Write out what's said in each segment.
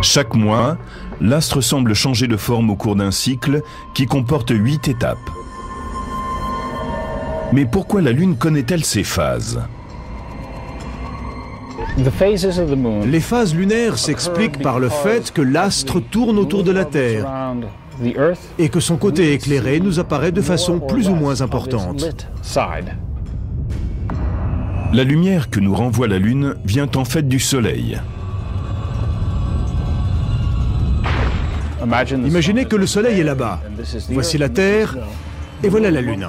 Chaque mois, l'astre semble changer de forme au cours d'un cycle qui comporte 8 étapes. Mais pourquoi la Lune connaît-elle ces phases ? Les phases lunaires s'expliquent par le fait que l'astre tourne autour de la Terre et que son côté éclairé nous apparaît de façon plus ou moins importante. La lumière que nous renvoie la Lune vient en fait du Soleil. Imaginez que le Soleil est là-bas. Voici la Terre et voilà la Lune.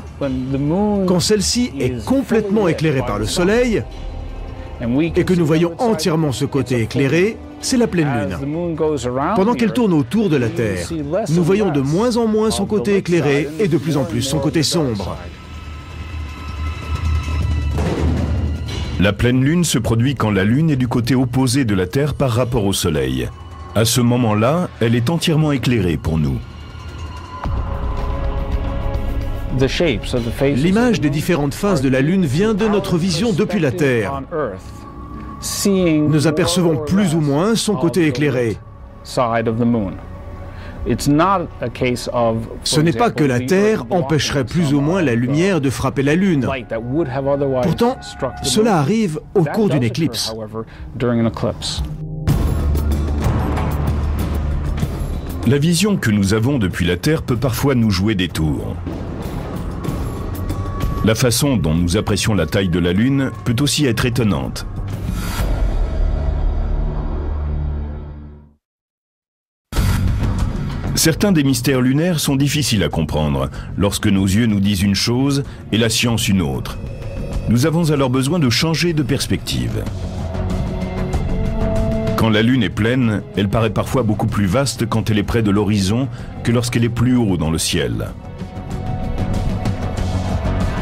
Quand celle-ci est complètement éclairée par le Soleil et que nous voyons entièrement ce côté éclairé, c'est la pleine Lune. Pendant qu'elle tourne autour de la Terre, nous voyons de moins en moins son côté éclairé et de plus en plus son côté sombre. La pleine Lune se produit quand la Lune est du côté opposé de la Terre par rapport au Soleil. À ce moment-là, elle est entièrement éclairée pour nous. L'image des différentes phases de la Lune vient de notre vision depuis la Terre. Nous apercevons plus ou moins son côté éclairé. Ce n'est pas que la Terre empêcherait plus ou moins la lumière de frapper la Lune. Pourtant, cela arrive au cours d'une éclipse. La vision que nous avons depuis la Terre peut parfois nous jouer des tours. La façon dont nous apprécions la taille de la Lune peut aussi être étonnante. Certains des mystères lunaires sont difficiles à comprendre lorsque nos yeux nous disent une chose et la science une autre. Nous avons alors besoin de changer de perspective. Quand la Lune est pleine, elle paraît parfois beaucoup plus vaste quand elle est près de l'horizon que lorsqu'elle est plus haut dans le ciel.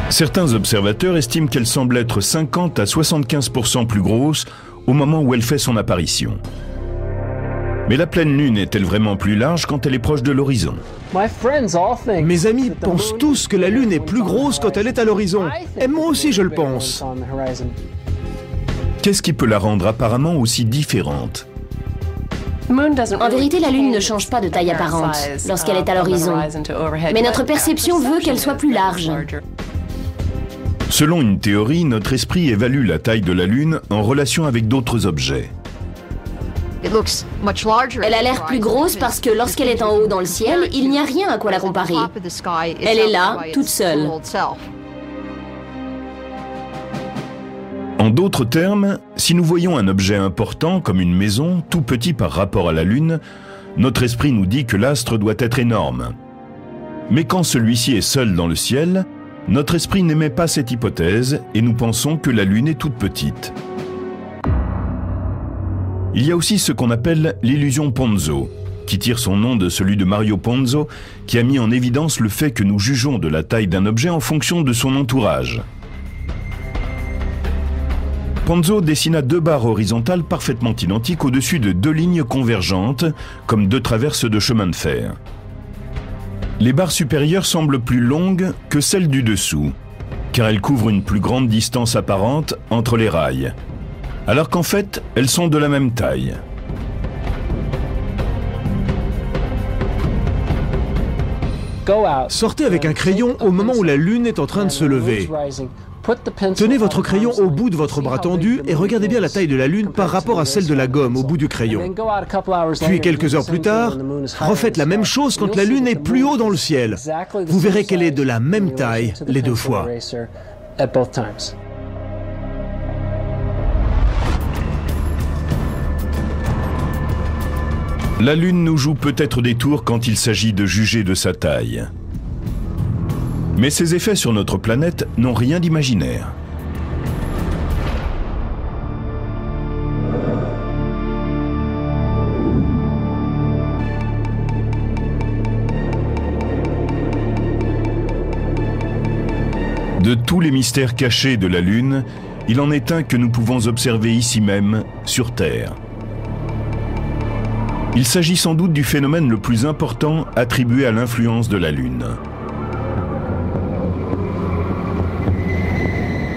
Certains observateurs estiment qu'elle semble être 50 à 75% plus grosse au moment où elle fait son apparition. Mais la pleine Lune est-elle vraiment plus large quand elle est proche de l'horizon? Mes amis pensent tous que la Lune est plus grosse quand elle est à l'horizon. Et moi aussi je le pense. Qu'est-ce qui peut la rendre apparemment aussi différente? En vérité, la Lune ne change pas de taille apparente lorsqu'elle est à l'horizon. Mais notre perception veut qu'elle soit plus large. Selon une théorie, notre esprit évalue la taille de la Lune en relation avec d'autres objets. Elle a l'air plus grosse parce que lorsqu'elle est en haut dans le ciel, il n'y a rien à quoi la comparer. Elle est là, toute seule. En d'autres termes, si nous voyons un objet important comme une maison, tout petit par rapport à la Lune, notre esprit nous dit que l'astre doit être énorme. Mais quand celui-ci est seul dans le ciel, notre esprit n'émet pas cette hypothèse et nous pensons que la Lune est toute petite. Il y a aussi ce qu'on appelle l'illusion Ponzo, qui tire son nom de celui de Mario Ponzo, qui a mis en évidence le fait que nous jugeons de la taille d'un objet en fonction de son entourage. Ponzo dessina deux barres horizontales parfaitement identiques au-dessus de deux lignes convergentes, comme deux traverses de chemin de fer. Les barres supérieures semblent plus longues que celles du dessous, car elles couvrent une plus grande distance apparente entre les rails, alors qu'en fait, elles sont de la même taille. Sortez avec un crayon au moment où la Lune est en train de se lever. Tenez votre crayon au bout de votre bras tendu et regardez bien la taille de la Lune par rapport à celle de la gomme au bout du crayon. Puis quelques heures plus tard, refaites la même chose quand la Lune est plus haut dans le ciel. Vous verrez qu'elle est de la même taille les deux fois. La Lune nous joue peut-être des tours quand il s'agit de juger de sa taille. Mais ses effets sur notre planète n'ont rien d'imaginaire. De tous les mystères cachés de la Lune, il en est un que nous pouvons observer ici même, sur Terre. Il s'agit sans doute du phénomène le plus important attribué à l'influence de la Lune.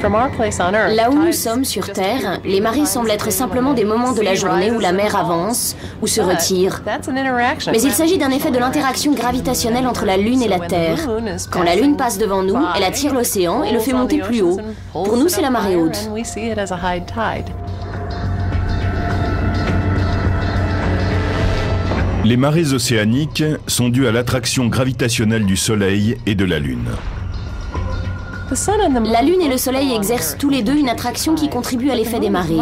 Là où nous sommes sur Terre, les marées semblent être simplement des moments de la journée où la mer avance ou se retire. Mais il s'agit d'un effet de l'interaction gravitationnelle entre la Lune et la Terre. Quand la Lune passe devant nous, elle attire l'océan et le fait monter plus haut. Pour nous, c'est la marée haute. Les marées océaniques sont dues à l'attraction gravitationnelle du Soleil et de la Lune. La Lune et le Soleil exercent tous les deux une attraction qui contribue à l'effet des marées.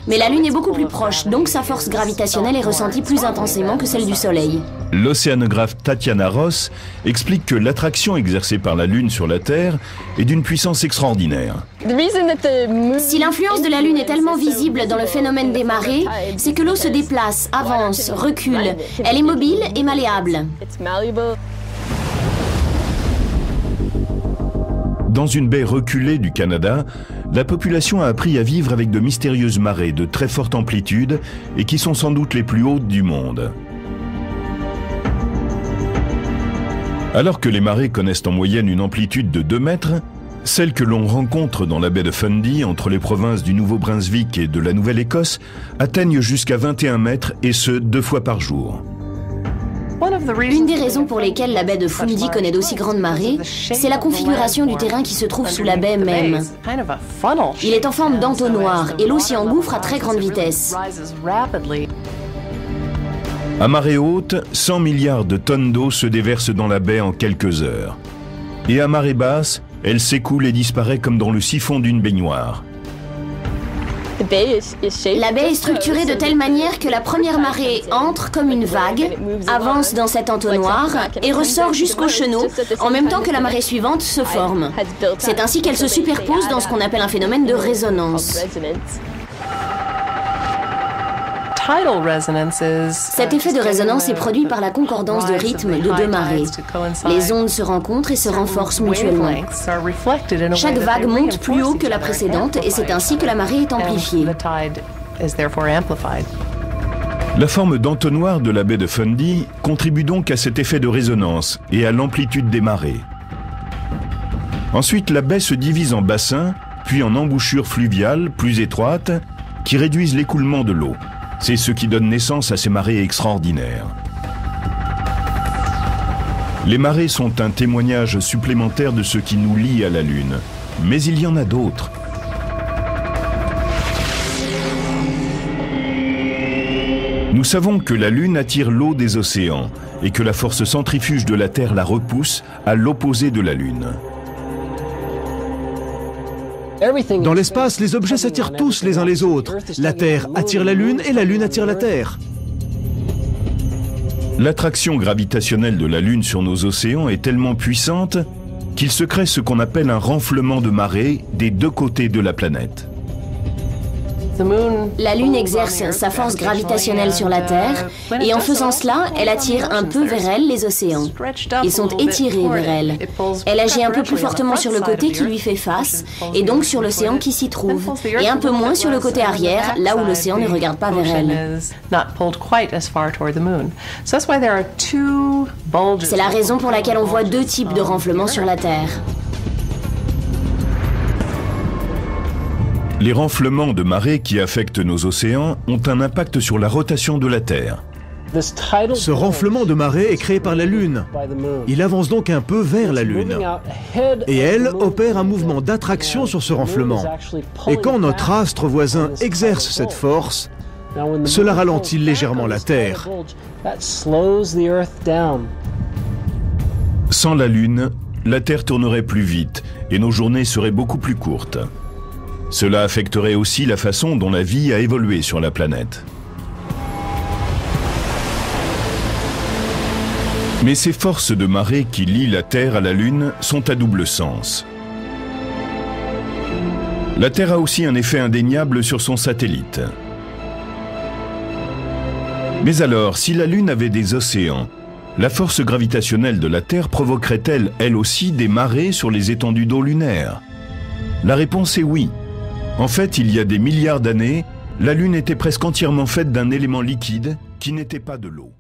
Mais la Lune est beaucoup plus proche, donc sa force gravitationnelle est ressentie plus intensément que celle du Soleil. L'océanographe Tatiana Ross explique que l'attraction exercée par la Lune sur la Terre est d'une puissance extraordinaire. Si l'influence de la Lune est tellement visible dans le phénomène des marées, c'est que l'eau se déplace, avance, recule. Elle est mobile et malléable. Dans une baie reculée du Canada, la population a appris à vivre avec de mystérieuses marées de très forte amplitude et qui sont sans doute les plus hautes du monde. Alors que les marées connaissent en moyenne une amplitude de 2 mètres, celles que l'on rencontre dans la baie de Fundy, entre les provinces du Nouveau-Brunswick et de la Nouvelle-Écosse, atteignent jusqu'à 21 mètres et ce, 2 fois par jour. Une des raisons pour lesquelles la baie de Fundy connaît d'aussi grandes marées, c'est la configuration du terrain qui se trouve sous la baie même. Il est en forme d'entonnoir et l'eau s'y engouffre à très grande vitesse. À marée haute, 100 milliards de tonnes d'eau se déversent dans la baie en quelques heures. Et à marée basse, elle s'écoule et disparaît comme dans le siphon d'une baignoire. La baie est structurée de telle manière que la première marée entre comme une vague, avance dans cet entonnoir et ressort jusqu'au chenot, en même temps que la marée suivante se forme. C'est ainsi qu'elle se superpose dans ce qu'on appelle un phénomène de résonance. Cet effet de résonance est produit par la concordance de rythme de 2 marées. Les ondes se rencontrent et se renforcent mutuellement. Chaque vague monte plus haut que la précédente et c'est ainsi que la marée est amplifiée. La forme d'entonnoir de la baie de Fundy contribue donc à cet effet de résonance et à l'amplitude des marées. Ensuite, la baie se divise en bassins, puis en embouchures fluviales plus étroites qui réduisent l'écoulement de l'eau. C'est ce qui donne naissance à ces marées extraordinaires. Les marées sont un témoignage supplémentaire de ce qui nous lie à la Lune. Mais il y en a d'autres. Nous savons que la Lune attire l'eau des océans et que la force centrifuge de la Terre la repousse à l'opposé de la Lune. Dans l'espace, les objets s'attirent tous les uns les autres. La Terre attire la Lune et la Lune attire la Terre. L'attraction gravitationnelle de la Lune sur nos océans est tellement puissante qu'il se crée ce qu'on appelle un renflement de marée des 2 côtés de la planète. La Lune exerce sa force gravitationnelle sur la Terre et en faisant cela, elle attire un peu vers elle les océans. Ils sont étirés vers elle. Elle agit un peu plus fortement sur le côté qui lui fait face et donc sur l'océan qui s'y trouve et un peu moins sur le côté arrière, là où l'océan ne regarde pas vers elle. C'est la raison pour laquelle on voit 2 types de renflements sur la Terre. Les renflements de marée qui affectent nos océans ont un impact sur la rotation de la Terre. Ce renflement de marée est créé par la Lune. Il avance donc un peu vers la Lune. Et elle opère un mouvement d'attraction sur ce renflement. Et quand notre astre voisin exerce cette force, cela ralentit légèrement la Terre. Sans la Lune, la Terre tournerait plus vite et nos journées seraient beaucoup plus courtes. Cela affecterait aussi la façon dont la vie a évolué sur la planète. Mais ces forces de marée qui lient la Terre à la Lune sont à double sens. La Terre a aussi un effet indéniable sur son satellite. Mais alors, si la Lune avait des océans, la force gravitationnelle de la Terre provoquerait-elle, elle aussi, des marées sur les étendues d'eau lunaire? La réponse est oui. En fait, il y a des milliards d'années, la Lune était presque entièrement faite d'un élément liquide qui n'était pas de l'eau.